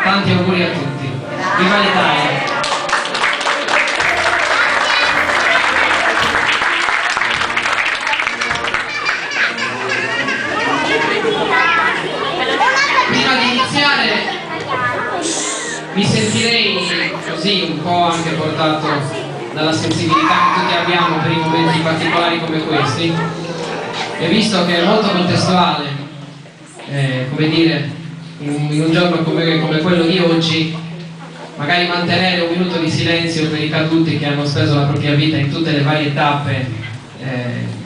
Tanti auguri a tutti. Viva l'Italia! Prima di iniziare mi sentirei così un po' anche portato dalla sensibilità che tutti abbiamo per i momenti particolari come questi, e visto che è molto contestuale, come dire, in un giorno come quello di oggi, magari mantenere un minuto di silenzio per i caduti che hanno speso la propria vita in tutte le varie tappe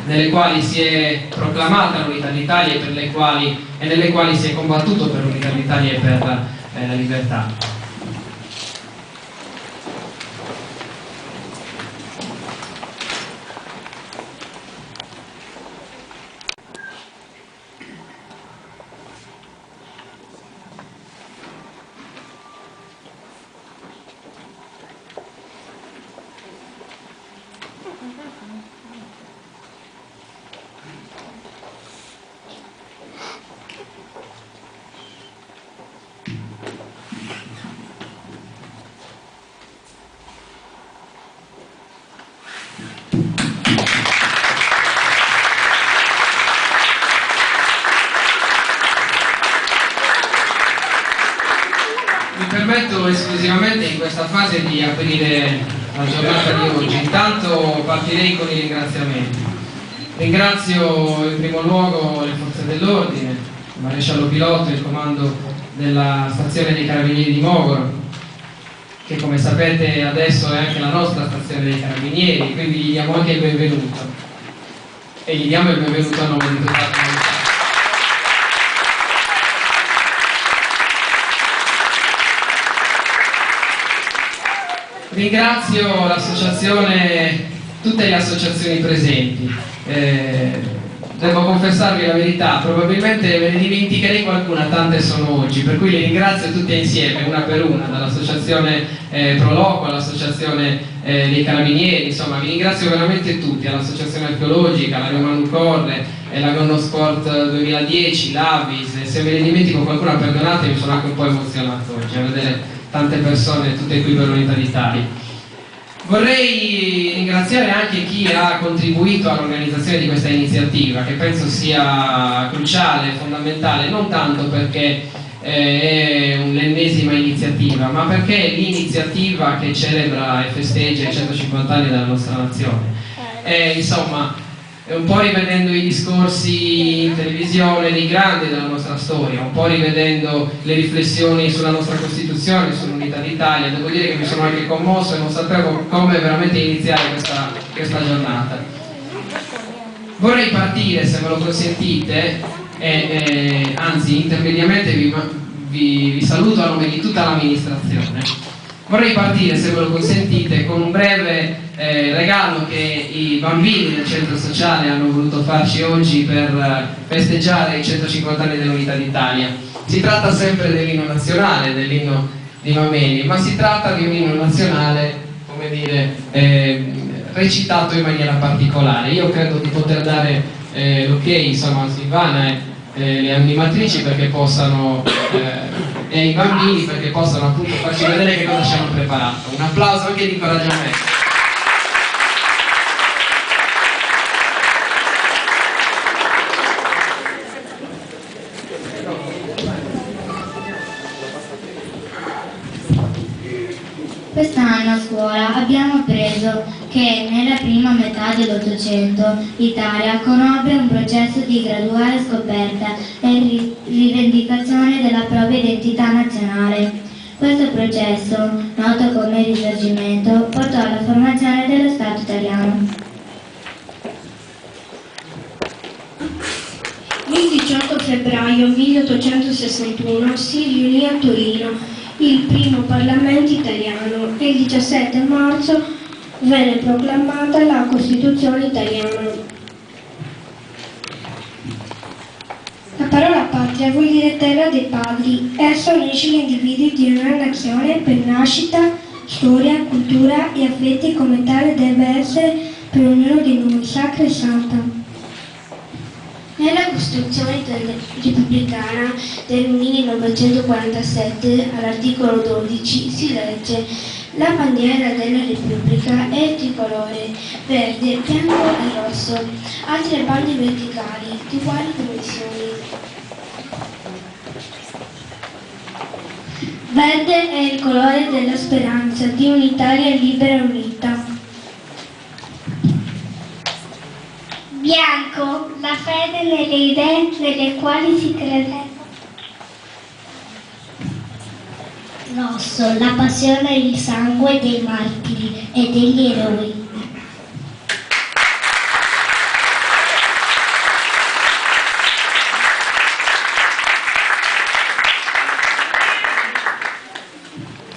nelle quali si è proclamata l'unità d'Italia e nelle quali si è combattuto per l'unità d'Italia e per la libertà. Mi permetto esclusivamente in questa fase di aprire la giornata di oggi. Intanto partirei con i ringraziamenti. Ringrazio in primo luogo le forze dell'ordine, il maresciallo Pilotto e il comando della stazione dei Carabinieri di Mogoro, che come sapete adesso è anche la nostra stazione dei Carabinieri, quindi gli diamo anche il benvenuto. E gli diamo il benvenuto a nome di tutta la comunità. Ringrazio l'associazione, tutte le associazioni presenti. Devo confessarvi la verità, probabilmente ve ne dimenticherei qualcuna, tante sono oggi, per cui le ringrazio tutte insieme, una per una, dall'associazione Proloco all'associazione dei Carabinieri, insomma vi ringrazio veramente tutti, all'associazione archeologica, la Romano Corre, la Gonno Sport 2010, l'Avis. Se me ne dimentico qualcuna perdonatemi, sono anche un po' emozionato oggi a vedere tante persone tutte qui per l'unità d'Italia. Vorrei ringraziare anche chi ha contribuito all'organizzazione di questa iniziativa, che penso sia cruciale, fondamentale, non tanto perché è l'ennesima iniziativa, ma perché è l'iniziativa che celebra e festeggia i 150 anni della nostra nazione. Insomma, un po' rivedendo i discorsi in televisione dei grandi della nostra storia, un po' rivedendo le riflessioni sulla nostra Costituzione, sull'unità d'Italia, devo dire che mi sono anche commosso e non sapevo come veramente iniziare questa giornata. Vorrei partire, se me lo consentite, anzi intermediamente vi saluto a nome di tutta l'amministrazione. Vorrei partire, se me lo consentite, con un breve regalo che i bambini del centro sociale hanno voluto farci oggi per festeggiare i 150 anni dell'unità d'Italia. Si tratta sempre dell'inno nazionale, dell'inno di Mameli, ma si tratta di un inno nazionale, come dire, recitato in maniera particolare. Io credo di poter dare l'ok, insomma, a Silvana e le animatrici perché possano e i bambini perché possano appunto farci vedere che cosa ci hanno preparato. Un applauso anche di incoraggiamento. Quest'anno a scuola abbiamo appreso che nella prima metà dell'Ottocento l'Italia conobbe un processo di graduale scoperta e rivendicazione della propria identità nazionale. Questo processo, noto come 1961 si riunì a Torino il primo Parlamento italiano e il 17 marzo venne proclamata la Costituzione italiana. La parola patria vuol dire terra dei padri. Esso unisce gli individui di una nazione per nascita, storia, cultura e affetti, come tale deve essere per ognuno di noi, sacra e santa. Nella Costituzione repubblicana del 1947, all'articolo 12, si legge: la bandiera della Repubblica è il tricolore verde, bianco e rosso, altre bande verticali di uguali dimensioni. Verde è il colore della speranza di un'Italia libera e unita. Bianco, la fede nelle idee nelle quali si crede. Rosso, la passione e il sangue dei martiri e degli eroi.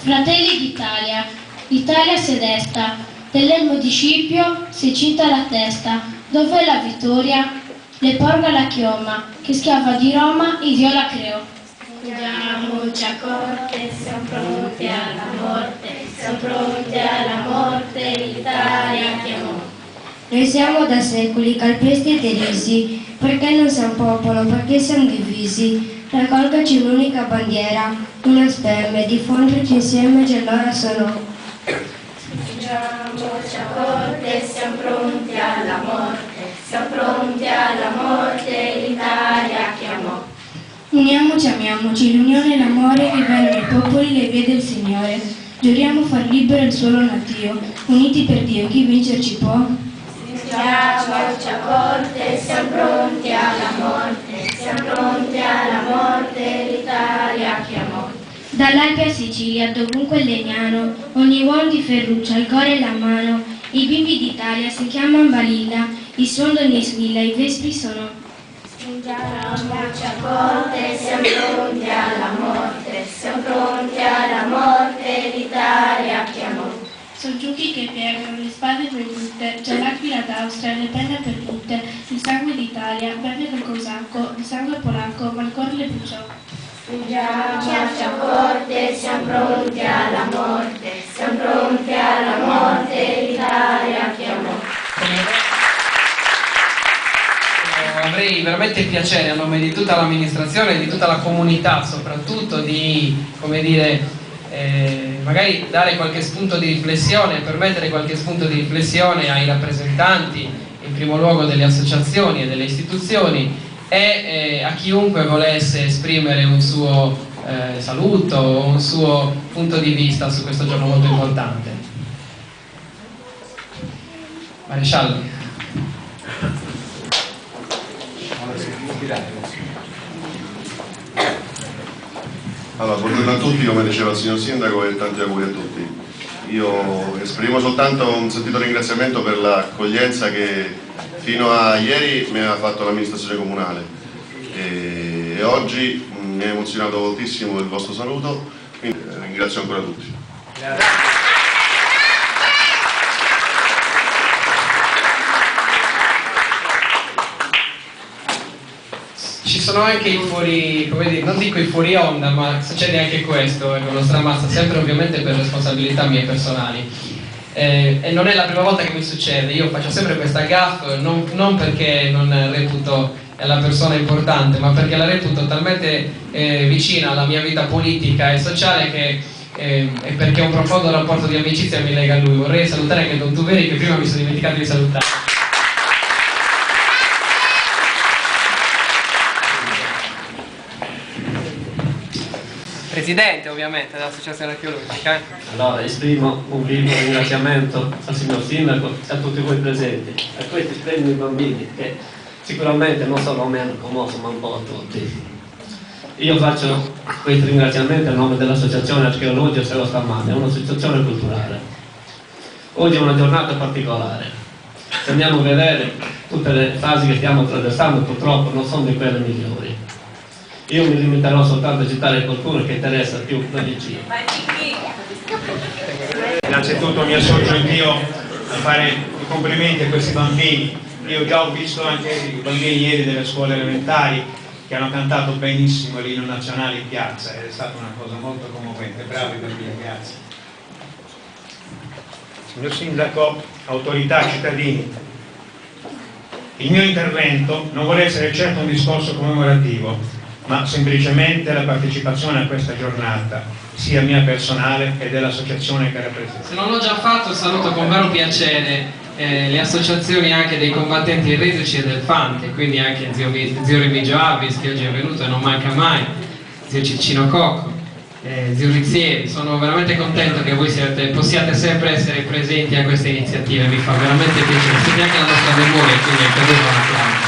Fratelli d'Italia, l'Italia si desta, dell'elmo di Scipio si cinta la testa, dov'è la vittoria? Le porga la chioma, che schiava di Roma il Dio la creò. Andiamoci a corte, siamo pronti alla morte, siamo pronti alla morte, l'Italia chiamò. Noi siamo da secoli calpesti e derisi, perché non siamo popolo, perché siamo divisi. Raccolgaci un'unica bandiera, una speme, diffonderci insieme già l'ora sonò. Andiamoci a corte, siamo pronti alla morte, siamo pronti alla morte, l'Italia chiamò. Uniamoci, amiamoci, l'unione e l'amore rivelano ai popoli le vie del Signore. Giuriamo far libero il suolo natio, uniti per Dio, chi vincerci può? Andiamoci a corte, siamo pronti alla morte, siamo pronti alla morte, l'Italia chiamò. Dall'Alpe a Sicilia, dovunque è legnano, ogni uomo di Ferruccia al cuore e la mano, i bimbi d'Italia si chiamano Balilla, il suono d'ogni squilla, i vespri sono. Andiamoci a corte, siamo pronti alla morte, siamo pronti alla morte, l'Italia chiamò. Soggiuchi che piegano, le spade vendute, già l'Aquila d'Austria, le penne perdute, il sangue d'Italia, beve del cosacco, il sangue polacco, ma il cuore le bruciò. Andiamoci a corte, siamo pronti alla morte, siamo pronti alla morte, l'Italia chiamò. Avrei veramente il piacere, a nome di tutta l'amministrazione e di tutta la comunità soprattutto, di, come dire, magari dare qualche spunto di riflessione, permettere qualche spunto di riflessione ai rappresentanti, in primo luogo delle associazioni e delle istituzioni, e a chiunque volesse esprimere un suo saluto o un suo punto di vista su questo giorno molto importante. Maresciallo. Allora, buongiorno a tutti, come diceva il signor Sindaco, e tanti auguri a tutti. Io esprimo soltanto un sentito ringraziamento per l'accoglienza che fino a ieri mi ha fatto l'amministrazione comunale e oggi mi ha emozionato moltissimo il vostro saluto, quindi ringrazio ancora tutti. Grazie. Ci sono anche i fuori, come dire, non dico i fuori onda, ma succede anche questo, con lo Stramazza, sempre ovviamente per responsabilità mie personali. E non è la prima volta che mi succede, io faccio sempre questa gaffe, non perché non reputo la persona importante, ma perché la reputo talmente vicina alla mia vita politica e sociale che e perché un profondo rapporto di amicizia mi lega a lui. Vorrei salutare anche Don Tuveri, che prima mi sono dimenticato di salutare. Presidente ovviamente dell'Associazione Archeologica. Allora esprimo un vivo ringraziamento al signor Sindaco e a tutti voi presenti, a questi splendidi bambini che sicuramente non solo a me hanno commosso ma un po' a tutti. Io faccio questi ringraziamenti a nome dell'Associazione Archeologica Sero Stammane, è un'associazione culturale. Oggi è una giornata particolare, se andiamo a vedere tutte le fasi che stiamo attraversando purtroppo non sono di quelle migliori. Io mi limiterò soltanto a citare qualcuno che interessa più da vicino. Innanzitutto mi associo anch'io a fare i complimenti a questi bambini. Io già ho visto anche i bambini ieri delle scuole elementari che hanno cantato benissimo l'inno nazionale in piazza ed è stata una cosa molto commovente. Bravi bambini, grazie. Signor Sindaco, autorità, cittadini, il mio intervento non vuole essere certo un discorso commemorativo, ma semplicemente la partecipazione a questa giornata, sia mia personale che dell'associazione che rappresento. Se non l'ho già fatto, saluto con vero piacere le associazioni anche dei combattenti del Reduci e del Fante, quindi anche zio Remigio Abis che oggi è venuto e non manca mai, zio Ciccino Cocco, zio Rizzieri. Sono veramente contento che voi possiate sempre essere presenti a queste iniziative, mi fa veramente piacere, siete anche la nostra memoria, quindi è per un applauso.